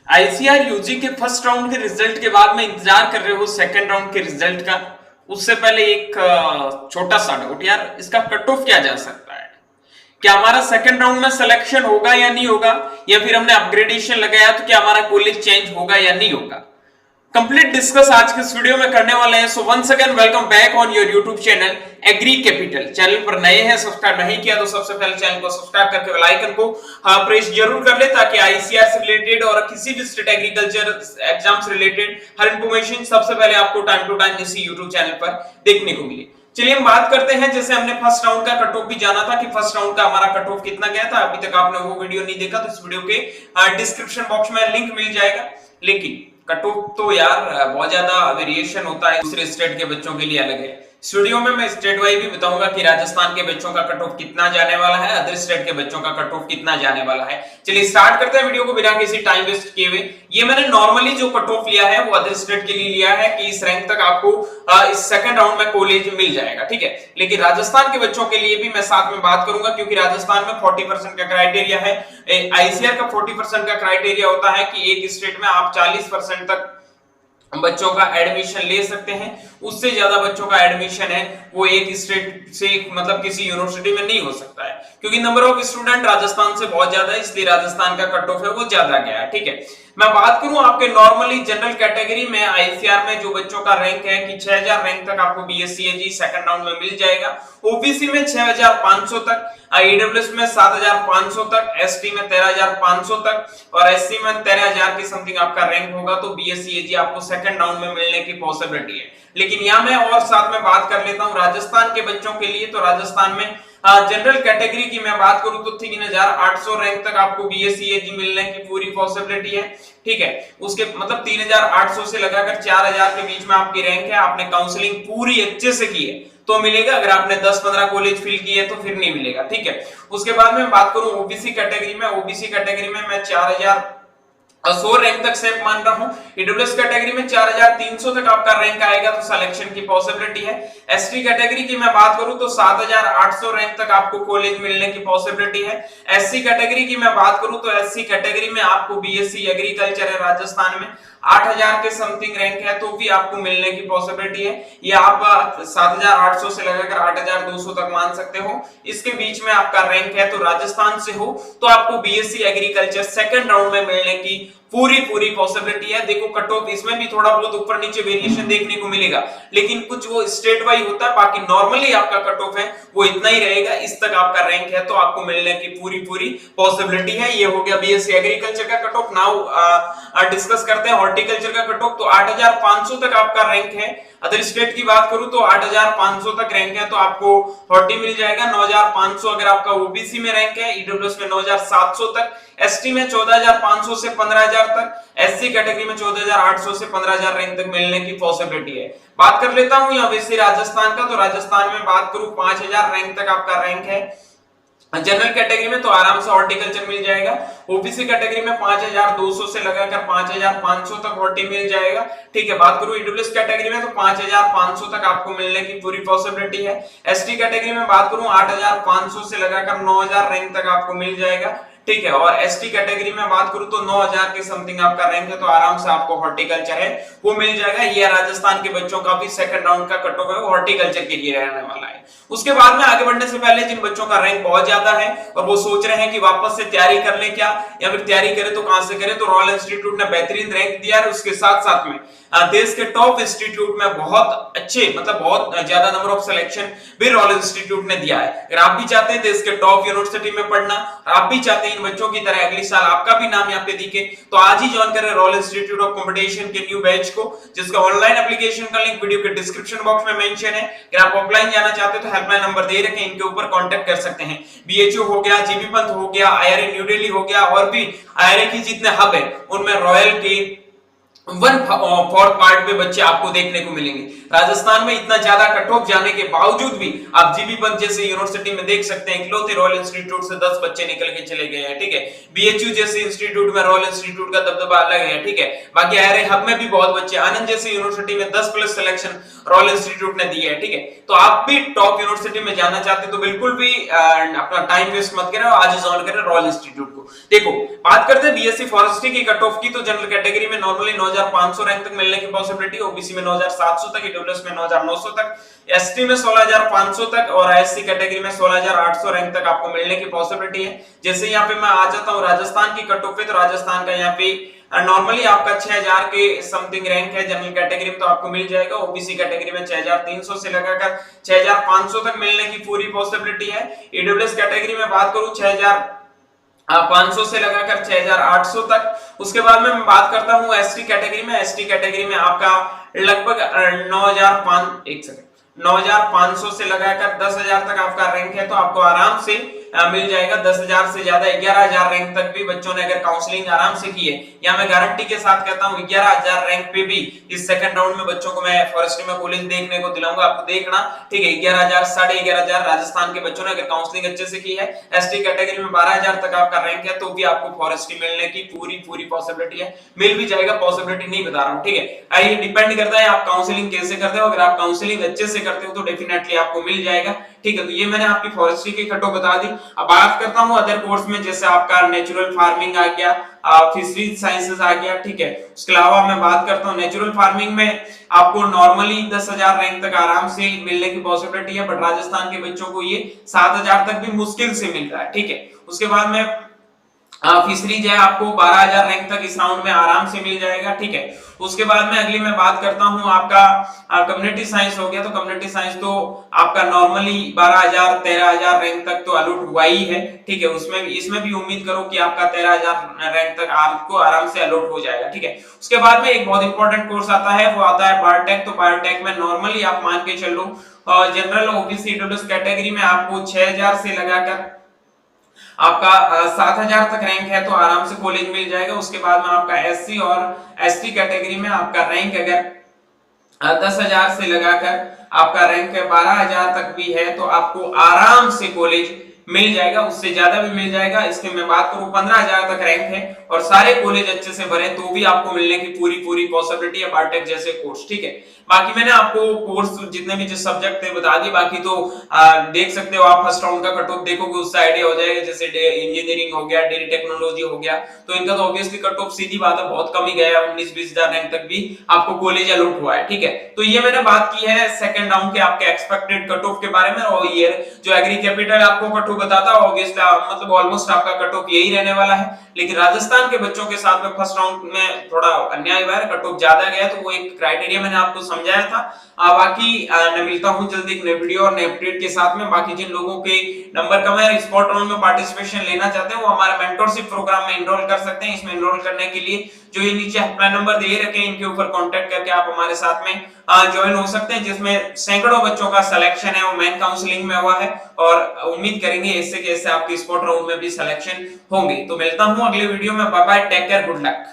ICR UG के first round के result के बाद में इंतजार कर रहे हो सेकंड राउंड के रिजल्ट का। उससे पहले एक छोटा सा डाउट यार, इसका कट ऑफ क्या जा सकता है? क्या हमारा सेकंड राउंड में सिलेक्शन होगा या नहीं होगा, या फिर हमने अपग्रेडेशन लगाया तो क्या हमारा कॉलेज चेंज होगा या नहीं होगा? कंप्लीट डिस्कस आज के इस वीडियो में करने वाले हैं। So once again welcome back on your YouTube channel Agri Capital. Channel पर नए हैं, सब्सक्राइब नहीं किया तो सबसे पहले चैनल को सब्सक्राइब करके बेल आइकन को प्रेस जरूर कर ले, ताकि आईसीआर से रिलेटेड और किसी भी स्टेट एग्रीकल्चर एग्जाम से रिलेटेड हर इंफॉर्मेशन सबसे पहले आपको टाइम टू टाइम इसी यूट्यूब चैनल पर देखने को मिले। चलिए हम बात करते हैं, जैसे हमने फर्स्ट राउंड का कट ऑफ भी जाना था कि फर्स्ट राउंड का हमारा कट ऑफ कितना गया था। अभी तक आपने वो वीडियो नहीं देखा तो इस वीडियो के डिस्क्रिप्शन बॉक्स में लिंक मिल जाएगा। लेकिन कट ऑफ तो यार बहुत ज्यादा वेरिएशन होता है, दूसरे स्टेट के बच्चों के लिए अलग है। इस वीडियो में मैं स्टेट वाइज भी बताऊंगा कि राजस्थान के बच्चों का कट ऑफ कितना जाने वाला है, अदर स्टेट के बच्चों का कट ऑफ कितना जाने वाला है। चलिए स्टार्ट करते हैं वीडियो को बिना किसी टाइम वेस्ट किए हुए। ये मैंने नॉर्मली जो कट ऑफ लिया है वो अदर स्टेट के लिए लिया है कि इस रैंक तक आपको इस सेकंड राउंड में कॉलेज मिल जाएगा, ठीक है। लेकिन राजस्थान के बच्चों के लिए भी मैं साथ में बात करूंगा, क्योंकि राजस्थान में 40% का क्राइटेरिया है। आईसीआर का 40% का क्राइटेरिया होता है कि एक स्टेट में आप 40% तक बच्चों का एडमिशन ले सकते हैं। उससे ज्यादा बच्चों का एडमिशन है वो एक स्टेट से मतलब किसी यूनिवर्सिटी में नहीं हो सकता है, क्योंकि नंबर ऑफ स्टूडेंट राजस्थान से बहुत ज्यादा है, इसलिए राजस्थान का कट ऑफ है वो ज्यादा गया है, ठीक है। मैं बात करूं आपके नॉर्मली जनरल कैटेगरी में आईसीआर में जो बच्चों का रैंक है कि 6000 रैंक तक आपको बीएससीएजी सेकंड राउंड में मिल जाएगा। ओबीसी में 6500 तक, ईडब्ल्यूएस में 7500 तक, एसटी में 13500 तक और एससी में 13000 के समथिंग आपका रैंक होगा, तो बीएससीएजी आपको सेकंड राउंड में मिलने की पॉसिबिलिटी है। लेकिन यहां मैं और साथ में बात कर लेता हूं राजस्थान के बच्चों के लिए। तो राजस्थान में जनरल कैटेगरी की मैं बात करूं तो 3800 रैंक तक आपको बीएससीएजी मिलने की पूरी पॉसिबिलिटी है, ठीक है। उसके मतलब 3800 से लगाकर 4000 के बीच में आपकी रैंक है। आपने काउंसलिंग पूरी अच्छे से की है तो मिलेगा, अगर आपने 10-15 कॉलेज फिल किए तो फिर नहीं मिलेगा, ठीक है। उसके बाद में बात करूं ओबीसी कैटेगरी में, ओबीसी कैटेगरी में मैं 4100 रैंक तक सेफ मान रहा हूं। ईडब्ल्यूएस कैटेगरी में 4300 तक आपका रैंक आएगा तो सिलेक्शन की पॉसिबिलिटी है। एसटी कैटेगरी की मैं बात करूं तो 7800 रैंक तक आपको कॉलेज मिलने की पॉसिबिलिटी है। एससी कैटेगरी की मैं बात करूं तो एससी कैटेगरी में आपको बीएससी एग्रीकल्चर है राजस्थान में 8000 के समथिंग रैंक है तो भी आपको मिलने की पॉसिबिलिटी है। ये आप 7800 से लगाकर 8200 तक मान सकते हो, इसके बीच में आपका रैंक है। तो राजस्थान से हो तो आपको बीएससी एग्रीकल्चर सेकंड राउंड में मिलने की पूरी पॉसिबिलिटी है। देखो कट ऑफ इसमें भी थोड़ा बहुत ऊपर नीचे वेरिएशन देखने को मिलेगा, लेकिन कुछ वो स्टेट वाइज होता है, बाकी नॉर्मली आपका कट ऑफ है वो इतना ही रहेगा। इस तक आपका रैंक है तो आपको मिलने की पूरी पॉसिबिलिटी है। ये हो गया बीएससी एग्रीकल्चर का कट ऑफ। नाउ डिस्कस करते हैं हॉर्टिकल्चर का कट ऑफ। तो 8500 तक आपका रैंक है। अदर स्टेट की बात करूं तो 8500 तक रैंक है तो आपको हॉर्टी मिल जाएगा। 9500 अगर आपका ओबीसी में रैंक है, ईडब्ल्यूएस में 9700 तक, एसटी में 14500 से 15000 तक, एससी कैटेगरी में 14800 से 15000 रैंक तक मिलने की पॉसिबिलिटी है। बात कर लेता हूं यहां वैसे राजस्थान का। तो राजस्थान में बात करूं 5000 रैंक तक आपका रैंक है। जनरल कैटेगरी में तो आराम से हॉर्टिकल्चर मिल जाएगा। ओबीसी कैटेगरी में 5200 से लगाकर 5500 तक हॉर्टी मिल जाएगा, ठीक है। बात करूं ईडब्ल्यूएस कैटेगरी में तो 5500 तक आपको मिलने की पूरी पॉसिबिलिटी है। एसटी कैटेगरी में बात करूं 8500 से लगाकर 9000 रैंक तक आपको मिल जाएगा, ठीक है। और एसटी कैटेगरी में बात करूं तो 9000 के समथिंग आपका रैंक है तो आराम से आपको हॉर्टिकल्चर है वो मिल जाएगा। ये राजस्थान के बच्चों का भी सेकंड राउंड का कट ऑफ है वो हॉर्टिकल्चर के लिए रहने वाला है। उसके बाद में आगे बढ़ने से पहले जिन बच्चों का रैंक बहुत ज्यादा है और वो सोच रहे हैं कि वापस से तैयारी कर ले क्या, या फिर तैयारी करें तो कहां से करें, तो रॉयल इंस्टीट्यूट ने बेहतरीन रैंक दिया है। उसके साथ साथ में देश के टॉप इंस्टीट्यूट में बहुत अच्छे मतलब बहुत ज्यादा नंबर ऑफ सिलेक्शन भी रॉयल इंस्टीट्यूट ने दिया है। अगर आप भी चाहते हैं देश के टॉप यूनिवर्सिटी में पढ़ना, आप भी चाहते हैं इन बच्चों की तरह अगले साल आपका भी नाम यहाँ पे दिखे, तो आज ही ज्वाइन करें रॉयल इंस्टीट्यूट ऑफ कंपटीशन के न्यू बैच को, जिसका ऑनलाइन एप्लीकेशन का लिंक वीडियो के डिस्क्रिप्शन बॉक्स में मेंशन है। अगर आप ऑफलाइन जाना चाहते हैं तो हेल्पलाइन नंबर दे रखे हैं, इनके ऊपर कांटेक्ट कर सकते हैं। बीएचयू हो गया, जीबी पंत हो गया, आईआरए न्यू दिल्ली हो गया और भी आईआरए की जितने हब है उनमें रॉयल के वन फोर्थ पार्ट में बच्चे आपको देखने को मिलेंगे। राजस्थान में इतना ज्यादा कट ऑफ जाने के बावजूद भी आप जीबी पंत जैसे यूनिवर्सिटी में देख सकते हैं इकलौते रॉयल इंस्टीट्यूट से 10 बच्चे निकल के चले गए हैं, ठीक है। बीएचयू जैसे इंस्टीट्यूट में रॉयल इंस्टीट्यूट का दबदबा अलग है, ठीक है। बाकी आरए हब में भी बहुत बच्चे, आनंद जैसे यूनिवर्सिटी में 10 प्लस सिलेक्शन रॉयल इंस्टीट्यूट ने दिया है, ठीक है। तो आप भी टॉप यूनिवर्सिटी में जाना चाहते तो बिल्कुल भी अपना टाइम वेस्ट मत करें, आज ज्वाइन करें रॉयल इंस्टीट्यूट को। देखो बात करते हैं बीएससी फॉरेस्ट्री की कट ऑफ की, तो जनरल कैटेगरी में नॉर्मली 9500 रैंक तक मिलने की पॉसिबिलिटी, ओबीसी में 9700 तक, ईडब्ल्यूएस में 9900 तक, एसटी में 16500 तक और एससी कैटेगरी में 16800 रैंक तक आपको मिलने की पॉसिबिलिटी है। जैसे यहाँ पे मैं आ जाता हूँ राजस्थान की कट ऑफ पे, तो राजस्थान का यहाँ पे नॉर्मली आपका 6000 के समथिंग रैंक है जनरल कैटेगरी में, तो आपको मिल जाएगा। ओबीसी कैटेगरी में 6300 से लगाकर 6500 तक मिलने की पूरी पॉसिबिलिटी है। ईडब्ल्यूएस कैटेगरी में बात करूं 6500 से लगाकर 6800 तक। उसके बाद में मैं बात करता हूं एसटी कैटेगरी में। एसटी कैटेगरी में आपका लगभग 9500 से लगाकर 10000 तक आपका रैंक है, तो आपको आराम से मिल जाएगा। 10000 से ज्यादा 11000 रैंक तक भी बच्चों ने अगर काउंसलिंग आराम से की है, या मैं गारंटी के साथ कहता हूं 11000 रैंक पे भी इस सेकंड राउंड में बच्चों को मैं फॉरेस्ट्री में कॉलेज देखने को दिलाऊंगा। आपको देखना, ठीक है। 11000 11500 राजस्थान के बच्चों ने अगर काउंसलिंग अच्छे से की है, एसटी कैटेगरी में 12000 तक आपका रैंक है, तो भी आपको फॉरेस्ट्री मिलने की पूरी पॉसिबिलिटी है। मिल भी जाएगा, पॉसिबिलिटी नहीं बता रहा हूं, ठीक है। ये डिपेंड करता है आप काउंसलिंग कैसे करते हो। अगर आप काउंसलिंग अच्छे से करते हो तो डेफिनेटली आपको मिल जाएगा, ठीक है। तो ये मैंने आपकी फॉरेस्ट्री की कट ऑफ बता दी। अब बात करता हूं अदर कोर्स में, जैसे आपका नेचुरल फार्मिंग आ गया, फिशरीज साइंसेस आ गया, ठीक है। उसके अलावा मैं बात करता हूं नेचुरल फार्मिंग में आपको नॉर्मली 10000 रैंक तक आराम से मिलने की पॉसिबिलिटी है, बट राजस्थान के बच्चों को ये 7000 तक भी मुश्किल से मिल रहा है, ठीक है। उसके बाद में फिशरीज है, आपको 12000 रैंक तक इस राउंड में आराम से मिल जाएगा, ठीक है। उसके बाद में अगली मैं बात करता हूं आपका कम्युनिटी साइंस हो गया। तो कम्युनिटी साइंस तो आपका नॉर्मली 12000 13000 रैंक तक तो अलॉट हुआ ही है, ठीक है। उसमें इसमें भी उम्मीद करो कि आपका 13000 रैंक तक आपको आराम से अलॉट हो जाएगा, ठीक है। उसके बाद में एक बहुत इंपॉर्टेंट कोर्स आता है, वो आता है बायोटेक। तो बायोटेक में नॉर्मली आप मान के चलो जनरल ओबीसी ईडब्ल्यूएस कैटेगरी में आपको 6000 से लगाकर आपका 7000 तक रैंक है, तो आराम से कॉलेज मिल जाएगा। उसके बाद में आपका एससी और एसटी कैटेगरी में आपका रैंक अगर 10000 से लगाकर आपका रैंक 12000 तक भी है, तो आपको आराम से कॉलेज मिल जाएगा, उससे ज्यादा भी मिल जाएगा। इसके मैं बात करूं 15000 तक रैंक है और सारे कॉलेज अच्छे से भरे तो भी आपको मिलने की पूरी पॉसिबिलिटी है बायोटेक जैसे कोर्स, ठीक है। बाकी मैंने आपको कोर्स जितने भी जो सब्जेक्ट थे बता दिए, बाकी तो देख सकते हो आप फर्स्ट राउंड का कट ऑफ देखोगे उससे आइडिया हो जाएगा। जैसे इंजीनियरिंग हो गया, डेयरी टेक्नोलॉजी हो गया, तो इनका तो ऑब्वियसली कट ऑफ सीधी बात है बहुत कम ही गया है, 19-20 रैंक तक भी आपको कॉलेज अलॉट हुआ है, ठीक है। तो ये मैंने बात की है सेकंड राउंड के आपके एक्सपेक्टेड कट ऑफ के बारे में। और ये जो एग्री कैपिटल आपको कट ऑफ बताता है ऑब्वियसली मतलब ऑलमोस्ट आपका कट ऑफ यही रहने वाला है, लेकिन राजस्थान के बच्चों के साथ में फर्स्ट राउंड में थोड़ा अन्याय हुआ है, कट ऑफ ज्यादा गया, तो वो एक क्राइटेरिया मैंने आपको समझाया था। बाकी मैं मिलता हूं जल्दी एक नई वीडियो और नए अपडेट के साथ में। बाकी जिन लोगों के नंबर कम है स्पॉट राउंड में पार्टिसिपेशन लेना चाहते हैं, वो हमारे मेंटरशिप प्रोग्राम में एनरोल कर सकते हैं। इसमें एनरोल करने के लिए जो ये नीचे हेल्पलाइन नंबर दे रखे हैं, इनके ऊपर कांटेक्ट करके आप हमारे साथ में ज्वाइन हो सकते हैं, जिसमें सैकड़ों बच्चों का सिलेक्शन है, वो मेन काउंसलिंग में हुआ है और उम्मीद करेंगे इससे कैसे आपके स्पॉट राउंड में भी सिलेक्शन होंगे। तो मिलता हूं अगले वीडियो में, bye bye, take care, good luck.